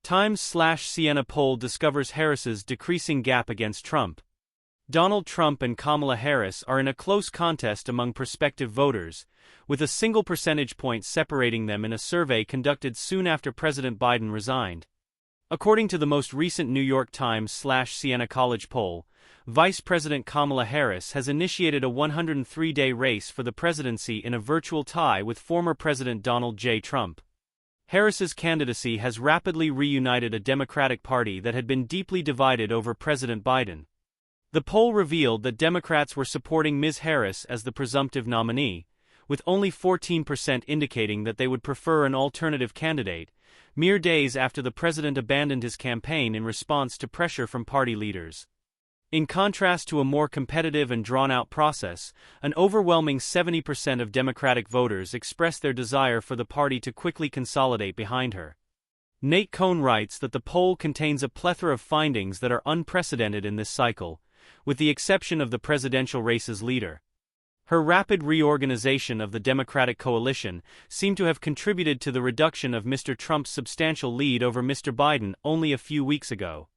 Times/Siena poll discovers Harris's decreasing gap against Trump. Donald Trump and Kamala Harris are in a close contest among prospective voters, with a single percentage point separating them in a survey conducted soon after President Biden resigned. According to the most recent New York Times/Siena College poll, Vice President Kamala Harris has initiated a 103-day race for the presidency in a virtual tie with former President Donald J. Trump. Harris's candidacy has rapidly reunited a Democratic Party that had been deeply divided over President Biden. The poll revealed that Democrats were supporting Ms. Harris as the presumptive nominee, with only 14% indicating that they would prefer an alternative candidate, mere days after the president abandoned his campaign in response to pressure from party leaders. In contrast to a more competitive and drawn-out process, an overwhelming 70% of Democratic voters expressed their desire for the party to quickly consolidate behind her. Nate Cohn writes that the poll contains a plethora of findings that are unprecedented in this cycle, with the exception of the presidential race's leader. Her rapid reorganization of the Democratic coalition seemed to have contributed to the reduction of Mr. Trump's substantial lead over Mr. Biden only a few weeks ago.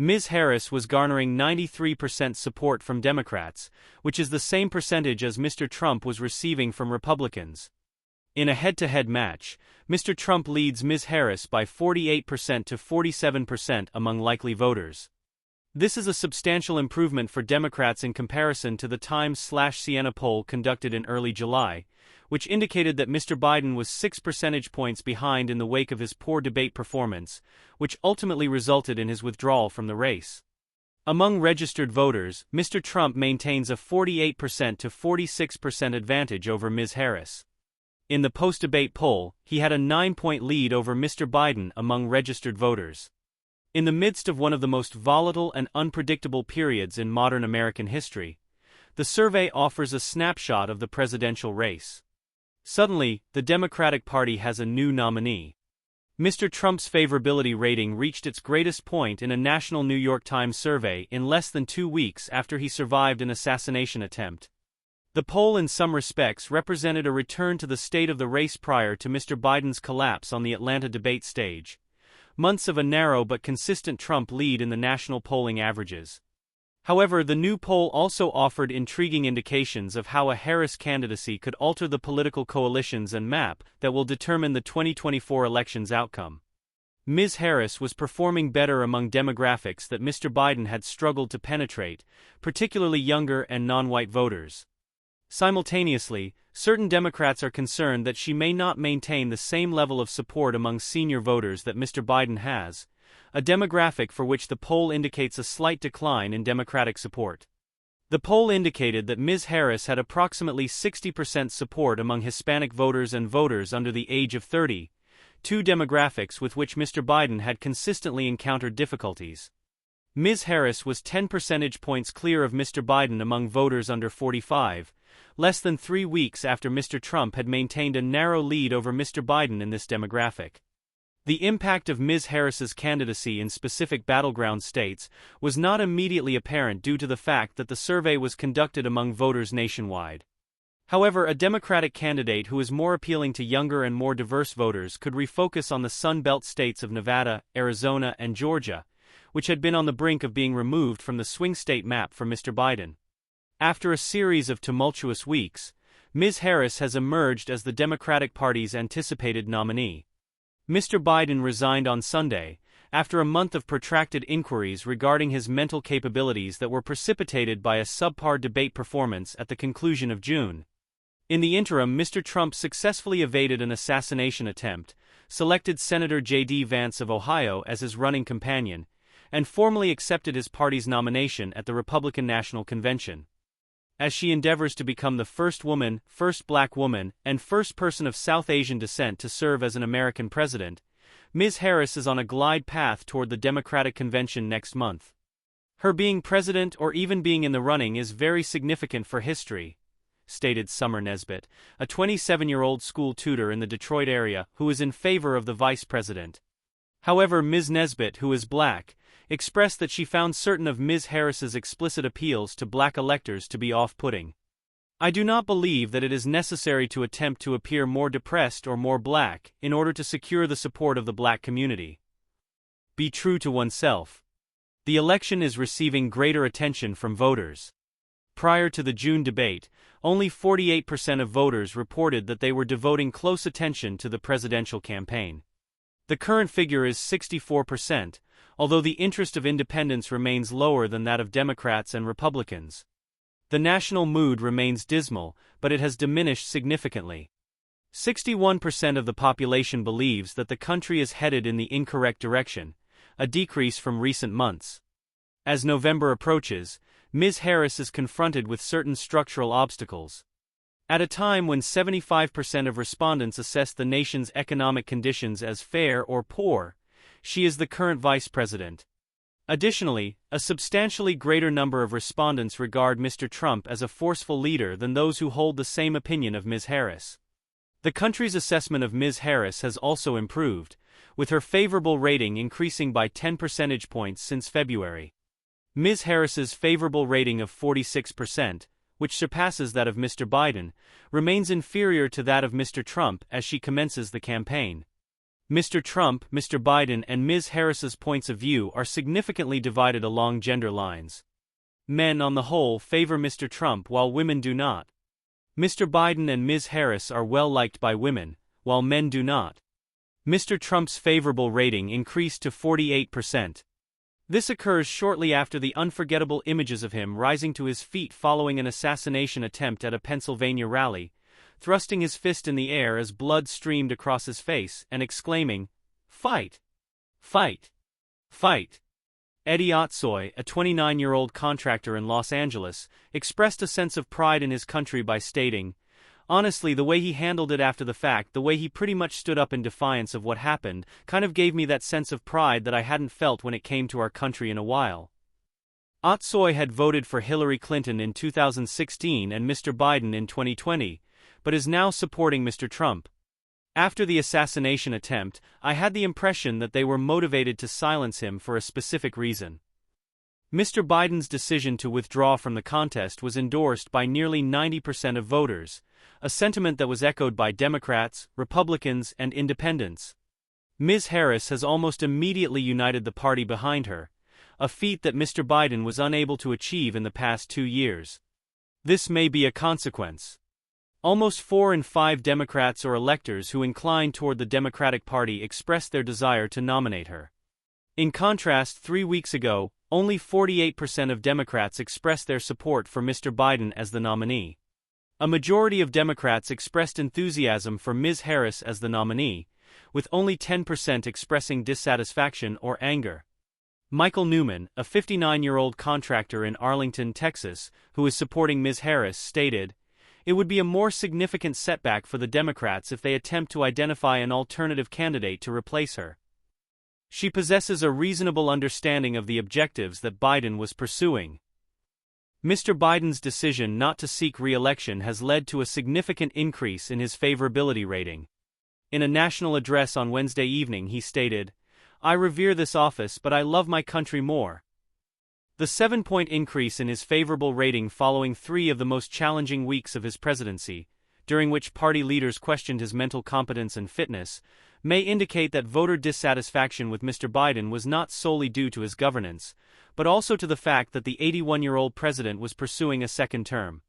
Ms. Harris was garnering 93% support from Democrats, which is the same percentage as Mr. Trump was receiving from Republicans. In a head-to-head match, Mr. Trump leads Ms. Harris by 48% to 47% among likely voters. This is a substantial improvement for Democrats in comparison to the Times/Siena poll conducted in early July, which indicated that Mr. Biden was 6 percentage points behind in the wake of his poor debate performance, which ultimately resulted in his withdrawal from the race. Among registered voters, Mr. Trump maintains a 48% to 46% advantage over Ms. Harris. In the post-debate poll, he had a 9-point lead over Mr. Biden among registered voters. In the midst of one of the most volatile and unpredictable periods in modern American history, the survey offers a snapshot of the presidential race. Suddenly, the Democratic Party has a new nominee. Mr. Trump's favorability rating reached its greatest point in a national New York Times survey in less than 2 weeks after he survived an assassination attempt. The poll in some respects represented a return to the state of the race prior to Mr. Biden's collapse on the Atlanta debate stage. Months of a narrow but consistent Trump lead in the national polling averages. However, the new poll also offered intriguing indications of how a Harris candidacy could alter the political coalitions and map that will determine the 2024 election's outcome. Ms. Harris was performing better among demographics that Mr. Biden had struggled to penetrate, particularly younger and non-white voters. Simultaneously, certain Democrats are concerned that she may not maintain the same level of support among senior voters that Mr. Biden has, a demographic for which the poll indicates a slight decline in Democratic support. The poll indicated that Ms. Harris had approximately 60% support among Hispanic voters and voters under the age of 30, two demographics with which Mr. Biden had consistently encountered difficulties. Ms. Harris was 10 percentage points clear of Mr. Biden among voters under 45, less than 3 weeks after Mr. Trump had maintained a narrow lead over Mr. Biden in this demographic. The impact of Ms. Harris's candidacy in specific battleground states was not immediately apparent due to the fact that the survey was conducted among voters nationwide. However, a Democratic candidate who is more appealing to younger and more diverse voters could refocus on the Sun Belt states of Nevada, Arizona, and Georgia, which had been on the brink of being removed from the swing state map for Mr. Biden. After a series of tumultuous weeks, Ms. Harris has emerged as the Democratic Party's anticipated nominee. Mr. Biden resigned on Sunday, after a month of protracted inquiries regarding his mental capabilities that were precipitated by a subpar debate performance at the conclusion of June. In the interim, Mr. Trump successfully evaded an assassination attempt, selected Senator J.D. Vance of Ohio as his running companion, and formally accepted his party's nomination at the Republican National Convention. As she endeavors to become the first woman, first black woman, and first person of South Asian descent to serve as an American president, Ms. Harris is on a glide path toward the Democratic Convention next month. Her being president or even being in the running is very significant for history, stated Summer Nesbitt, a 27-year-old school tutor in the Detroit area who is in favor of the vice president. However, Ms. Nesbitt, who is black, expressed that she found certain of Ms. Harris's explicit appeals to black electors to be off-putting. I do not believe that it is necessary to attempt to appear more depressed or more black in order to secure the support of the black community. Be true to oneself. The election is receiving greater attention from voters. Prior to the June debate, only 48% of voters reported that they were devoting close attention to the presidential campaign. The current figure is 64%, although the interest of independents remains lower than that of Democrats and Republicans. The national mood remains dismal, but it has diminished significantly. 61% of the population believes that the country is headed in the incorrect direction, a decrease from recent months. As November approaches, Ms. Harris is confronted with certain structural obstacles. At a time when 75% of respondents assess the nation's economic conditions as fair or poor, she is the current vice president. Additionally, a substantially greater number of respondents regard Mr. Trump as a forceful leader than those who hold the same opinion of Ms. Harris. The country's assessment of Ms. Harris has also improved, with her favorable rating increasing by 10 percentage points since February. Ms. Harris's favorable rating of 46%, which surpasses that of Mr. Biden, remains inferior to that of Mr. Trump as she commences the campaign. Mr. Trump, Mr. Biden, and Ms. Harris's points of view are significantly divided along gender lines. Men on the whole favor Mr. Trump while women do not. Mr. Biden and Ms. Harris are well liked by women, while men do not. Mr. Trump's favorable rating increased to 48%. This occurs shortly after the unforgettable images of him rising to his feet following an assassination attempt at a Pennsylvania rally, thrusting his fist in the air as blood streamed across his face and exclaiming, "Fight! Fight! Fight!" Eddie Otsoy, a 29-year-old contractor in Los Angeles, expressed a sense of pride in his country by stating, "Honestly, the way he handled it after the fact, the way he pretty much stood up in defiance of what happened, kind of gave me that sense of pride that I hadn't felt when it came to our country in a while." Otsoy had voted for Hillary Clinton in 2016 and Mr. Biden in 2020, but is now supporting Mr. Trump. After the assassination attempt, I had the impression that they were motivated to silence him for a specific reason. Mr. Biden's decision to withdraw from the contest was endorsed by nearly 90% of voters, a sentiment that was echoed by Democrats, Republicans, and independents. Ms. Harris has almost immediately united the party behind her, a feat that Mr. Biden was unable to achieve in the past 2 years. This may be a consequence. Almost 4 in 5 Democrats or electors who incline toward the Democratic Party expressed their desire to nominate her. In contrast, 3 weeks ago, only 48% of Democrats expressed their support for Mr. Biden as the nominee. A majority of Democrats expressed enthusiasm for Ms. Harris as the nominee, with only 10% expressing dissatisfaction or anger. Michael Newman, a 59-year-old contractor in Arlington, Texas, who is supporting Ms. Harris, stated, "It would be a more significant setback for the Democrats if they attempt to identify an alternative candidate to replace her. She possesses a reasonable understanding of the objectives that Biden was pursuing." Mr. Biden's decision not to seek re-election has led to a significant increase in his favorability rating. In a national address on Wednesday evening, he stated, "I revere this office, but I love my country more." The 7-point increase in his favorable rating following 3 of the most challenging weeks of his presidency, during which party leaders questioned his mental competence and fitness, may indicate that voter dissatisfaction with Mr. Biden was not solely due to his governance, but also to the fact that the 81-year-old president was pursuing a second term.